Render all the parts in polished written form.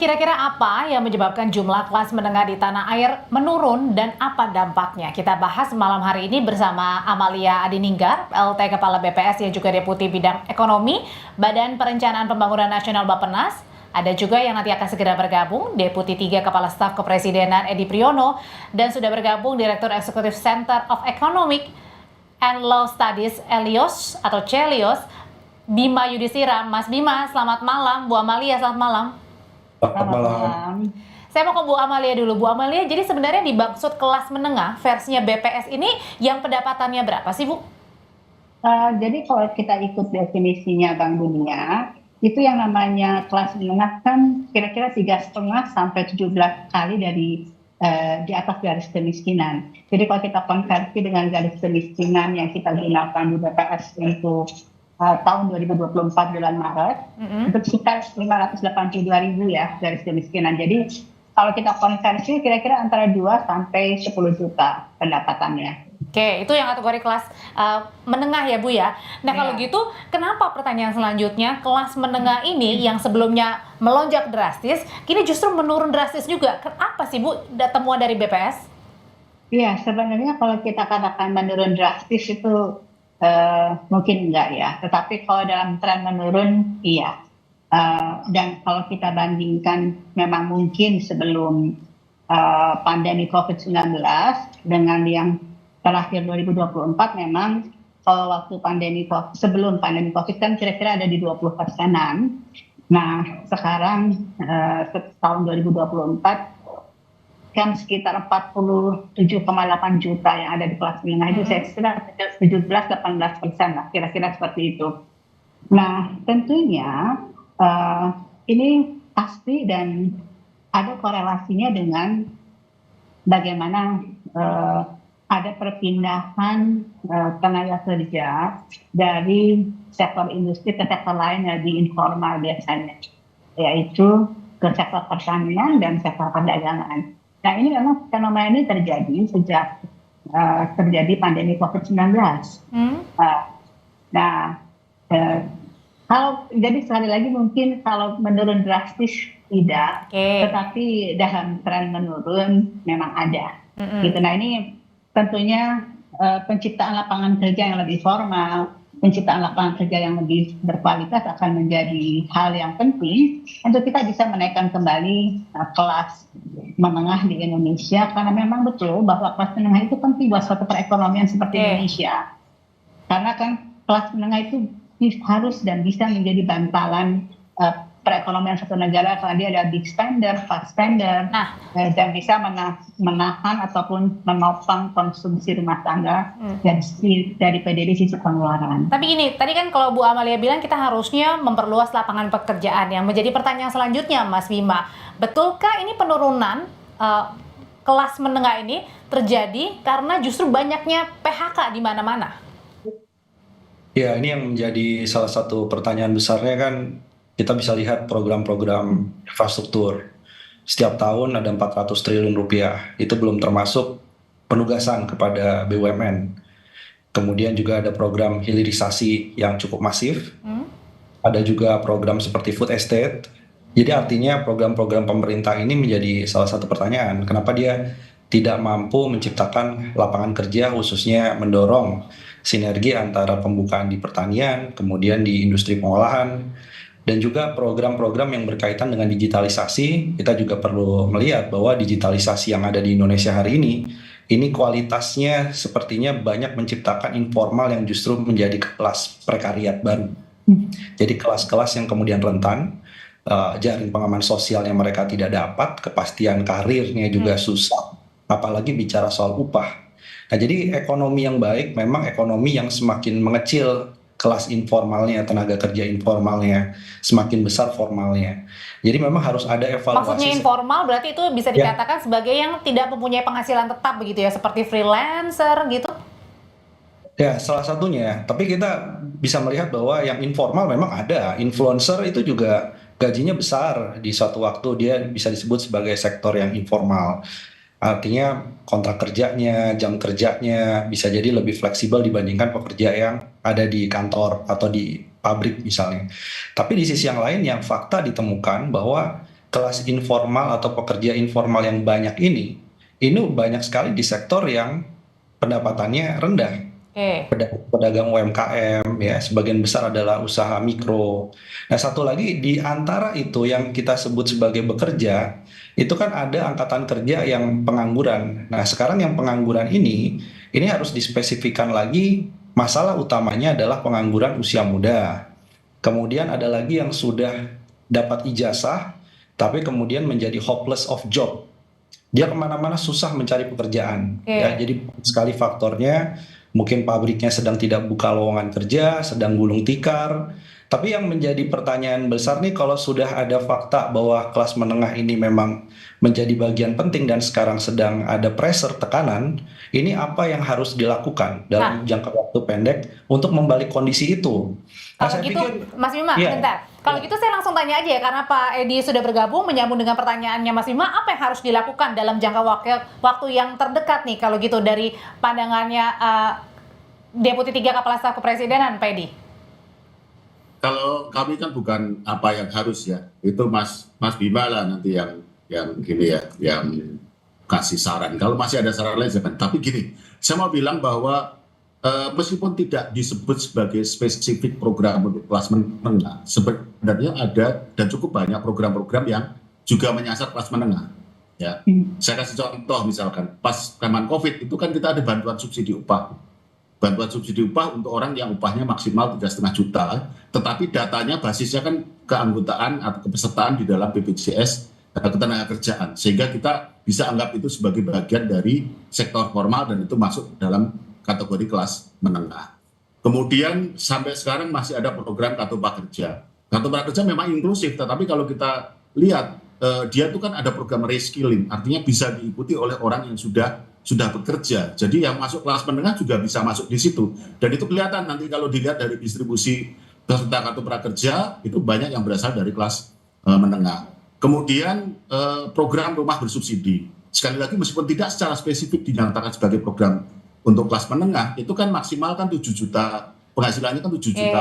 Kira-kira apa yang menyebabkan jumlah kelas menengah di tanah air menurun dan apa dampaknya? Kita bahas malam hari ini bersama Amalia Adininggar, PLT Kepala BPS yang juga Deputi Bidang Ekonomi, Badan Perencanaan Pembangunan Nasional Bappenas. Ada juga yang nanti akan segera bergabung, Deputi 3 Kepala Staf Kepresidenan Edi Priyono, dan sudah bergabung Direktur Eksekutif Center of Economic and Law Studies Elios atau Celios, Bima Yudhistira. Mas Bima, selamat malam. Bu Amalia, selamat malam. Selamat Selamat malam. malam. Saya mau ke Bu Amalia dulu. Bu Amalia, jadi sebenarnya dimaksud kelas menengah versinya BPS ini yang pendapatannya berapa sih, Bu? Jadi kalau kita ikut definisinya Bank Dunia, itu yang namanya kelas menengah kan kira-kira 3,5 sampai 17 kali di atas garis kemiskinan. Jadi kalau kita konversi dengan garis kemiskinan yang kita gunakan di BPS untuk tahun 2024 bulan Maret, itu sekitar 582.000 ya garis kemiskinan. Jadi kalau kita konversi kira-kira antara 2 sampai 10 juta pendapatannya. Oke, itu yang kategori kelas menengah ya, Bu ya. Nah, kalau Iya. gitu, kenapa pertanyaan selanjutnya kelas menengah ini yang sebelumnya melonjak drastis, kini justru menurun drastis juga? Apa sih, Bu, temuan dari BPS? Iya, sebenarnya kalau kita katakan menurun drastis itu mungkin enggak ya. Tetapi kalau dalam tren menurun, iya. Dan kalau kita bandingkan memang mungkin sebelum pandemi COVID-19 dengan yang terakhir 2024 memang kalau waktu sebelum pandemi COVID kan kira-kira ada di 20%-an. Nah, sekarang tahun 2024 kan sekitar 47,8 juta yang ada di kelas menengah itu saya kira 17-18% lah kira-kira seperti itu. Nah tentunya ini pasti dan ada korelasinya dengan bagaimana ada perpindahan tenaga kerja dari sektor industri ke sektor lain yang di informal biasanya, yaitu ke sektor pertanian dan sektor perdagangan. Nah ini memang fenomena ini terjadi sejak terjadi pandemi COVID-19. Nah, kalau jadi sekali lagi mungkin kalau menurun drastis tidak, tetapi dalam tren menurun memang ada. Gitu. Nah ini tentunya penciptaan lapangan kerja yang lebih formal, penciptaan lapangan kerja yang lebih berkualitas akan menjadi hal yang penting untuk kita bisa menaikkan kembali kelas menengah di Indonesia, karena memang betul bahwa kelas menengah itu penting buat suatu perekonomian seperti Indonesia. Karena kan kelas menengah itu harus dan bisa menjadi bantalan perekonomian suatu negara karena dia ada big spender, fast spender, dan bisa menahan ataupun menopang konsumsi rumah tangga dari PDB sisi pengeluaran. Tapi gini, tadi kan kalau Bu Amalia bilang kita harusnya memperluas lapangan pekerjaan. Yang menjadi pertanyaan selanjutnya, Mas Bima, betulkah ini penurunan kelas menengah ini terjadi karena justru banyaknya PHK di mana-mana? Ya, ini yang menjadi salah satu pertanyaan besarnya kan, kita bisa lihat program-program infrastruktur. Setiap tahun ada 400 triliun rupiah, itu belum termasuk penugasan kepada BUMN. Kemudian juga ada program hilirisasi yang cukup masif, ada juga program seperti food estate. Jadi artinya program-program pemerintah ini menjadi salah satu pertanyaan, kenapa dia tidak mampu menciptakan lapangan kerja, khususnya mendorong sinergi antara pembukaan di pertanian, kemudian di industri pengolahan, dan juga program-program yang berkaitan dengan digitalisasi. Kita juga perlu melihat bahwa digitalisasi yang ada di Indonesia hari ini kualitasnya sepertinya banyak menciptakan informal yang justru menjadi kelas prekariat baru. Jadi kelas-kelas yang kemudian rentan, jaring pengaman sosial yang mereka tidak dapat, kepastian karirnya juga susah, apalagi bicara soal upah. Nah, jadi ekonomi yang baik memang ekonomi yang semakin mengecil kelas informalnya, tenaga kerja informalnya, semakin besar formalnya. Jadi memang harus ada evaluasi. Maksudnya informal berarti itu bisa dikatakan sebagai yang tidak mempunyai penghasilan tetap begitu ya, seperti freelancer gitu? Ya, salah satunya. Tapi kita bisa melihat bahwa yang informal memang ada. Influencer itu juga gajinya besar. Di suatu waktu dia bisa disebut sebagai sektor yang informal. Artinya kontrak kerjanya, jam kerjanya bisa jadi lebih fleksibel dibandingkan pekerja yang ada di kantor atau di pabrik misalnya. Tapi di sisi yang lain yang fakta ditemukan bahwa kelas informal atau pekerja informal yang banyak ini banyak sekali di sektor yang pendapatannya rendah. Oke. Pedagang UMKM ya, sebagian besar adalah usaha mikro. Nah, satu lagi di antara itu yang kita sebut sebagai bekerja, itu kan ada angkatan kerja yang pengangguran. Nah, sekarang yang pengangguran ini harus dispesifikkan lagi, masalah utamanya adalah pengangguran usia muda. Kemudian ada lagi yang sudah dapat ijazah, tapi kemudian menjadi hopeless of job. Dia kemana-mana susah mencari pekerjaan. Oke. Ya, jadi banyak sekali faktornya. Mungkin pabriknya sedang tidak buka lowongan kerja, sedang gulung tikar. Tapi yang menjadi pertanyaan besar nih, kalau sudah ada fakta bahwa kelas menengah ini memang menjadi bagian penting dan sekarang sedang ada pressure, tekanan, ini apa yang harus dilakukan Nah, dalam jangka waktu pendek untuk membalik kondisi itu? Nah, kalau saya gitu, pikir, Mas Bima, ya, bentar. Kalau gitu saya langsung tanya aja ya, karena Pak Edi sudah bergabung menyambung dengan pertanyaannya Mas Bima, apa yang harus dilakukan dalam jangka waktu yang terdekat nih, kalau gitu dari pandangannya Deputi 3 Kepala Staf Kepresidenan, Pak Edi? Kalau kami kan bukan apa yang harus ya, itu Mas Bima lah nanti yang gini ya, yang kasih saran. Kalau masih ada saran lain jangan. Tapi gini, saya mau bilang bahwa meskipun tidak disebut sebagai spesifik program untuk kelas menengah, sebenarnya ada dan cukup banyak program-program yang juga menyasar kelas menengah. Ya, saya kasih contoh misalkan pas zaman COVID itu kan kita ada bantuan subsidi upah. Bantuan subsidi upah untuk orang yang upahnya maksimal 3,5 juta, tetapi datanya basisnya kan keanggotaan atau kepesertaan di dalam BPJS Ketenagakerjaan, sehingga kita bisa anggap itu sebagai bagian dari sektor formal dan itu masuk dalam kategori kelas menengah. Kemudian sampai sekarang masih ada program Kartu Prakerja. Kartu Prakerja memang inklusif, tetapi kalau kita lihat dia itu kan ada program reskilling, artinya bisa diikuti oleh orang yang sudah bekerja. Jadi yang masuk kelas menengah juga bisa masuk di situ. Dan itu kelihatan nanti kalau dilihat dari distribusi peserta Kartu Prakerja, itu banyak yang berasal dari kelas menengah. Kemudian program rumah bersubsidi. Sekali lagi meskipun tidak secara spesifik dinyatakan sebagai program untuk kelas menengah, itu kan maksimal kan 7 juta, penghasilannya kan 7 juta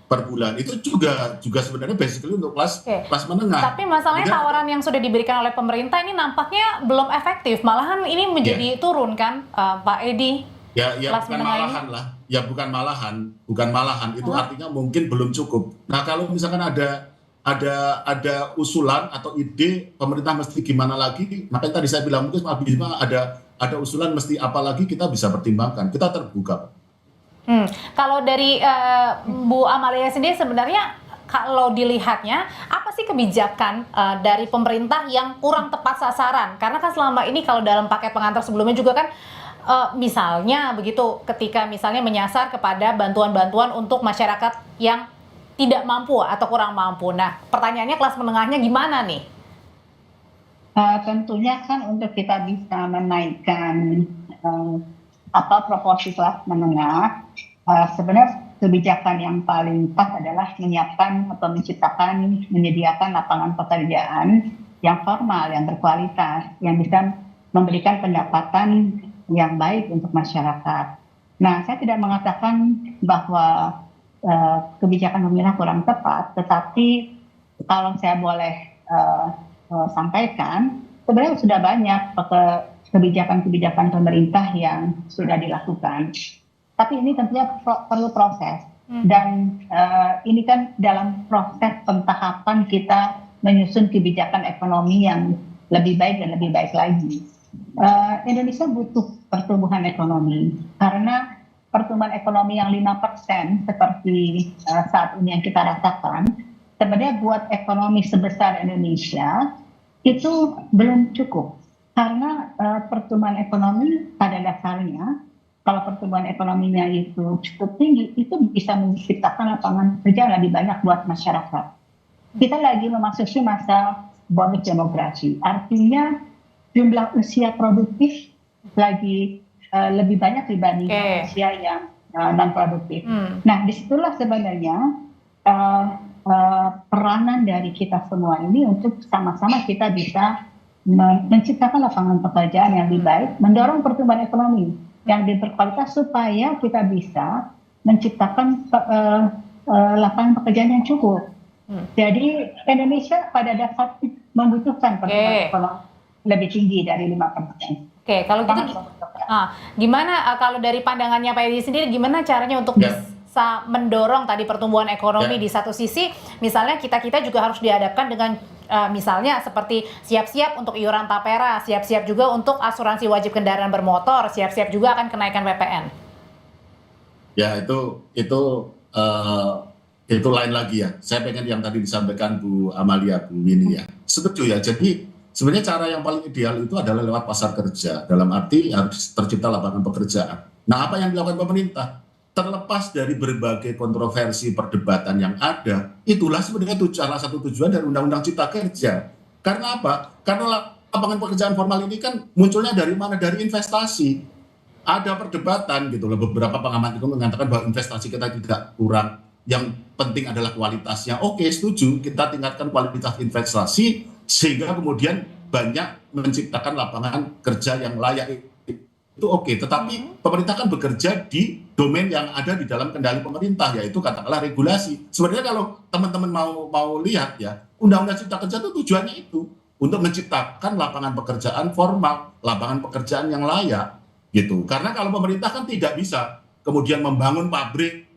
per bulan. Itu juga sebenarnya basically untuk kelas menengah. Tapi masalahnya tawaran yang sudah diberikan oleh pemerintah ini nampaknya belum efektif. Malahan ini menjadi turun kan, Pak Edi? Ya bukan malahan lah. Ya bukan malahan. Itu artinya mungkin belum cukup. Nah, kalau misalkan ada usulan atau ide pemerintah mesti gimana lagi, makanya tadi saya bilang mungkin ada usulan mesti apa lagi, kita bisa pertimbangkan. Kita terbuka. Kalau dari Bu Amalia sendiri sebenarnya kalau dilihatnya apa sih kebijakan dari pemerintah yang kurang tepat sasaran? Karena kan selama ini kalau dalam paket pengantar sebelumnya juga kan misalnya begitu ketika misalnya menyasar kepada bantuan-bantuan untuk masyarakat yang tidak mampu atau kurang mampu. Nah, pertanyaannya kelas menengahnya gimana nih? Tentunya kan untuk kita bisa menaikkan proporsi kelas menengah, sebenarnya kebijakan yang paling pas adalah menyiapkan atau menyediakan lapangan pekerjaan yang formal, yang berkualitas, yang bisa memberikan pendapatan yang baik untuk masyarakat. Nah, saya tidak mengatakan bahwa kebijakan pemerintah kurang tepat, tetapi kalau saya boleh sampaikan, sebenarnya sudah banyak kebijakan-kebijakan pemerintah yang sudah dilakukan. Tapi ini tentunya perlu proses. Dan ini kan dalam proses pentahapan kita menyusun kebijakan ekonomi yang lebih baik dan lebih baik lagi. Indonesia butuh pertumbuhan ekonomi. Karena pertumbuhan ekonomi yang 5% seperti saat ini yang kita rasakan, sebenarnya buat ekonomi sebesar Indonesia itu belum cukup. Karena pertumbuhan ekonomi pada dasarnya, kalau pertumbuhan ekonominya itu cukup tinggi, itu bisa menciptakan lapangan kerja lebih banyak buat masyarakat. Kita lagi memasuki masa bonus demografi, artinya jumlah usia produktif lagi lebih banyak dibanding usia yang non produktif. Nah, disitulah sebenarnya peranan dari kita semua ini untuk sama-sama kita bisa menciptakan lapangan pekerjaan yang lebih baik, mendorong pertumbuhan ekonomi yang berkualitas supaya kita bisa menciptakan lapangan pekerjaan yang cukup. Jadi Indonesia pada dasarnya membutuhkan pertumbuhan ekonomi lebih tinggi dari 5%. Oke, kalau gitu Sangat membutuhkan. gimana kalau dari pandangannya Pak Edi sendiri, gimana caranya untuk bisa mendorong tadi pertumbuhan ekonomi di satu sisi, misalnya kita juga harus dihadapkan dengan misalnya seperti siap-siap untuk iuran tapera, siap-siap juga untuk asuransi wajib kendaraan bermotor, siap-siap juga akan kenaikan PPN. Ya itu lain lagi ya. Saya pengen yang tadi disampaikan Bu Amalia, Bu Winnie ya. Setuju ya. Jadi sebenarnya cara yang paling ideal itu adalah lewat pasar kerja. Dalam arti harus tercipta lapangan pekerjaan. Nah, apa yang dilakukan pemerintah? Terlepas dari berbagai kontroversi perdebatan yang ada, itulah sebenarnya salah satu tujuan dari Undang-Undang Cipta Kerja. Karena apa? Karena lapangan pekerjaan formal ini kan munculnya dari mana? Dari investasi. Ada perdebatan gitu loh. Beberapa pengamat itu mengatakan bahwa investasi kita tidak kurang. Yang penting adalah kualitasnya. Oke, setuju. Kita tingkatkan kualitas investasi sehingga kemudian banyak menciptakan lapangan kerja yang layak. Itu oke. Tetapi pemerintah kan bekerja di domain yang ada di dalam kendali pemerintah, yaitu katakanlah regulasi. Sebenarnya kalau teman-teman mau lihat ya, Undang-Undang Cipta Kerja itu tujuannya itu untuk menciptakan lapangan pekerjaan formal, lapangan pekerjaan yang layak gitu. Karena kalau pemerintah kan tidak bisa kemudian membangun pabrik,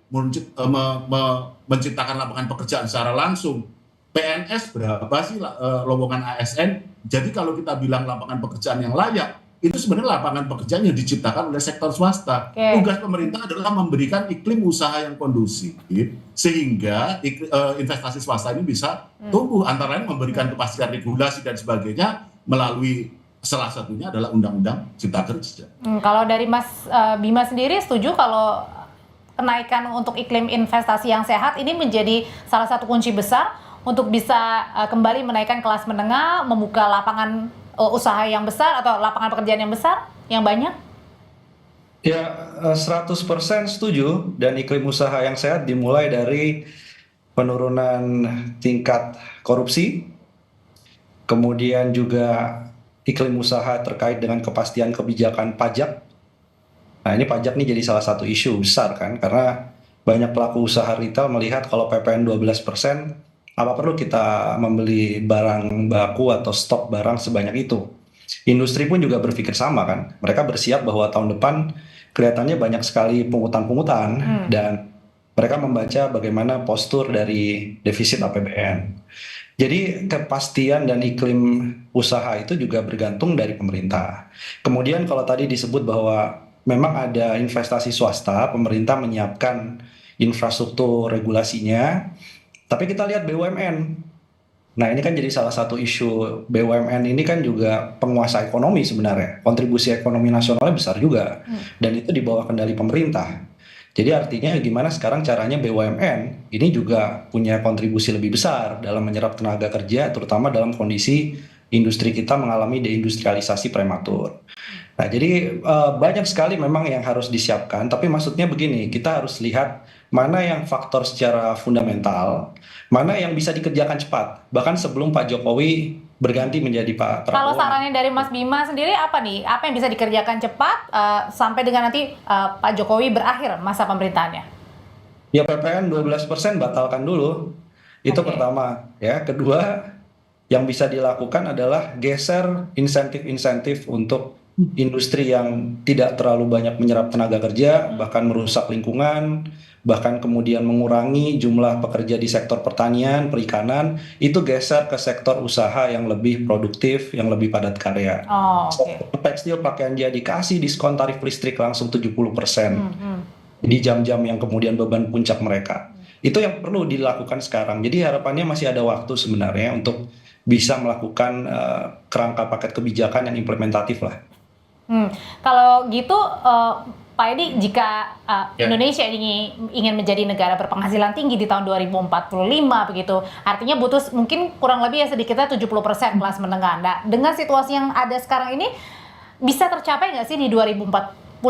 menciptakan lapangan pekerjaan secara langsung. PNS berapa sih lowongan ASN? Jadi kalau kita bilang lapangan pekerjaan yang layak, itu sebenarnya lapangan pekerjaan yang diciptakan oleh sektor swasta. Tugas pemerintah adalah memberikan iklim usaha yang kondusif, sehingga investasi swasta ini bisa tumbuh, antara lain memberikan kepastian regulasi dan sebagainya melalui salah satunya adalah Undang-Undang Cipta Kerja. Kalau dari Mas Bima sendiri setuju kalau kenaikan untuk iklim investasi yang sehat ini menjadi salah satu kunci besar untuk bisa kembali menaikkan kelas menengah, membuka lapangan usaha yang besar atau lapangan pekerjaan yang besar, yang banyak? Ya, 100% setuju, dan iklim usaha yang sehat dimulai dari penurunan tingkat korupsi, kemudian juga iklim usaha terkait dengan kepastian kebijakan pajak. Nah, ini pajak nih jadi salah satu isu besar kan, karena banyak pelaku usaha retail melihat kalau PPN 12%, apa perlu kita membeli barang baku atau stok barang sebanyak itu? Industri pun juga berpikir sama kan, mereka bersiap bahwa tahun depan kelihatannya banyak sekali pungutan-pungutan dan mereka membaca bagaimana postur dari defisit APBN. Jadi kepastian dan iklim usaha itu juga bergantung dari pemerintah. Kemudian kalau tadi disebut bahwa memang ada investasi swasta, pemerintah menyiapkan infrastruktur regulasinya, tapi kita lihat BUMN. Nah, ini kan jadi salah satu isu. BUMN ini kan juga penguasa ekonomi sebenarnya. Kontribusi ekonomi nasionalnya besar juga. Dan itu di bawah kendali pemerintah. Jadi artinya gimana sekarang caranya BUMN ini juga punya kontribusi lebih besar dalam menyerap tenaga kerja, terutama dalam kondisi industri kita mengalami deindustrialisasi prematur. Nah, jadi banyak sekali memang yang harus disiapkan, tapi maksudnya begini, kita harus lihat mana yang faktor secara fundamental, mana yang bisa dikerjakan cepat, bahkan sebelum Pak Jokowi berganti menjadi Pak Prabowo. Kalau sarannya dari Mas Bima sendiri apa nih? Apa yang bisa dikerjakan cepat sampai dengan nanti Pak Jokowi berakhir masa pemerintahannya? Ya, PPN 12% batalkan dulu, itu pertama. Ya, kedua yang bisa dilakukan adalah geser insentif-insentif untuk industri yang tidak terlalu banyak menyerap tenaga kerja, bahkan merusak lingkungan, bahkan kemudian mengurangi jumlah pekerja di sektor pertanian, perikanan, itu geser ke sektor usaha yang lebih produktif, yang lebih padat karya. Tekstil, pakaian jadi kasih diskon tarif listrik langsung 70%. Di jam-jam yang kemudian beban puncak mereka. Itu yang perlu dilakukan sekarang. Jadi harapannya masih ada waktu sebenarnya untuk bisa melakukan kerangka paket kebijakan yang implementatif lah. Kalau gitu Pak Edi, jika Indonesia ini ingin menjadi negara berpenghasilan tinggi di tahun 2045 begitu, artinya butuh mungkin kurang lebih ya sedikitnya 70% kelas menengah. Nah, dengan situasi yang ada sekarang ini bisa tercapai nggak sih di 2045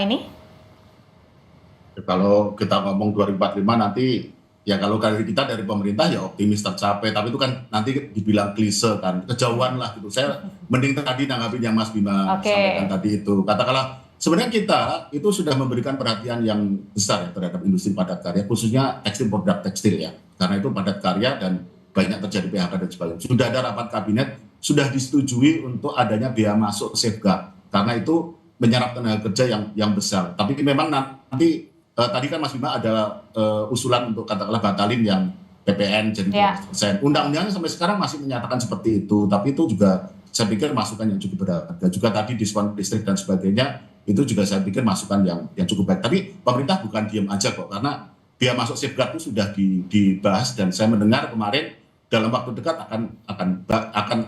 ini? Kalau kita ngomong 2045 nanti, ya kalau kita dari pemerintah ya optimis tercapai, tapi itu kan nanti dibilang klise kan, kejauhan lah gitu. Saya mending tadi nanggapin yang Mas Bima sampaikan tadi itu. Katakanlah sebenarnya kita itu sudah memberikan perhatian yang besar ya terhadap industri padat karya, khususnya tekstil, produk tekstil ya. Karena itu padat karya dan banyak terjadi PHK dan sebagainya. Sudah ada rapat kabinet, sudah disetujui untuk adanya biaya masuk safeguard, karena itu menyerap tenaga kerja yang besar. Tapi memang nanti tadi kan Mas Bima ada usulan untuk katakanlah batalin yang PPN jadi 20%. Undang-undangnya sampai sekarang masih menyatakan seperti itu, tapi itu juga saya pikir masukan yang cukup berharga. Juga tadi diskon listrik dan sebagainya, itu juga saya pikir masukan yang cukup baik. Tapi pemerintah bukan diam aja kok, karena biaya masuk safeguard itu sudah dibahas, dan saya mendengar kemarin dalam waktu dekat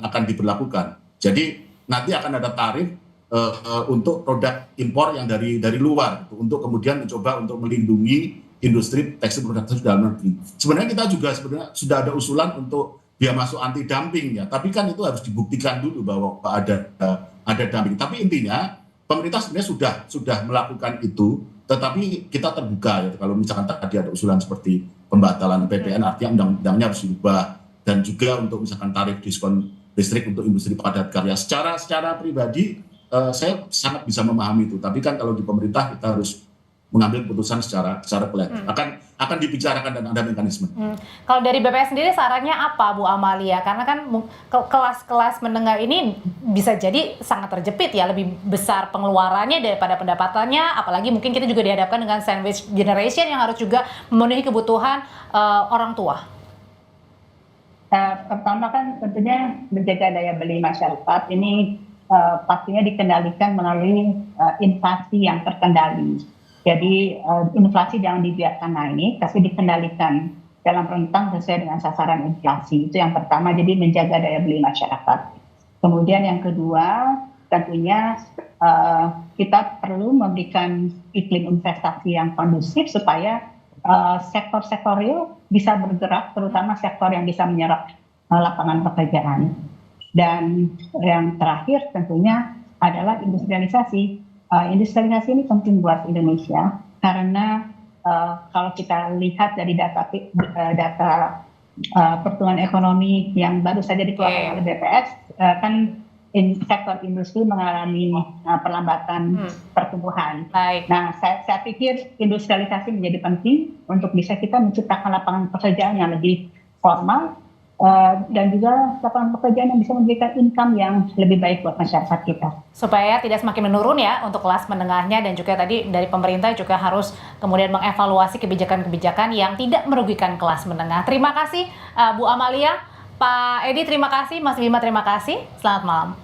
akan diberlakukan. Jadi nanti akan ada tarif untuk produk impor yang dari luar, untuk kemudian mencoba untuk melindungi industri tekstil produksi dalam negeri. Sebenarnya kita juga sudah ada usulan untuk biaya masuk anti dumping ya, tapi kan itu harus dibuktikan dulu bahwa ada dumping. Tapi intinya pemerintah sebenarnya sudah melakukan itu, tetapi kita terbuka ya kalau misalkan tadi ada usulan seperti pembatalan PPN, artinya undang-undangnya harus diubah, dan juga untuk misalkan tarif diskon listrik untuk industri padat karya. Secara pribadi saya sangat bisa memahami itu, tapi kan kalau di pemerintah kita harus mengambil keputusan secara kolektif. Akan dibicarakan dan ada mekanisme. Kalau dari BPS sendiri sarannya apa, Bu Amalia? Karena kan kelas-kelas menengah ini bisa jadi sangat terjepit ya, lebih besar pengeluarannya daripada pendapatannya, apalagi mungkin kita juga dihadapkan dengan sandwich generation yang harus juga memenuhi kebutuhan orang tua. Pertama kan tentunya menjaga daya beli masyarakat ini pastinya dikendalikan melalui inflasi yang terkendali. Jadi inflasi jangan dibiarkan naik, tapi dikendalikan dalam rentang sesuai dengan sasaran inflasi. Itu yang pertama, jadi menjaga daya beli masyarakat. Kemudian yang kedua, tentunya kita perlu memberikan iklim investasi yang kondusif supaya sektor-sektor real bisa bergerak, terutama sektor yang bisa menyerap lapangan pekerjaan. Dan yang terakhir tentunya adalah industrialisasi. Industrialisasi ini penting buat Indonesia karena kalau kita lihat dari data pertumbuhan ekonomi yang baru saja dikeluarkan oleh BPS, kan sektor industri mengalami perlambatan pertumbuhan. Baik. Nah, saya pikir industrialisasi menjadi penting untuk bisa kita menciptakan lapangan pekerjaan yang lebih formal, dan juga lapangan pekerjaan yang bisa memberikan income yang lebih baik buat masyarakat kita. Supaya tidak semakin menurun ya untuk kelas menengahnya, dan juga tadi dari pemerintah juga harus kemudian mengevaluasi kebijakan-kebijakan yang tidak merugikan kelas menengah. Terima kasih Bu Amalia, Pak Edi terima kasih, Mas Bima terima kasih. Selamat malam.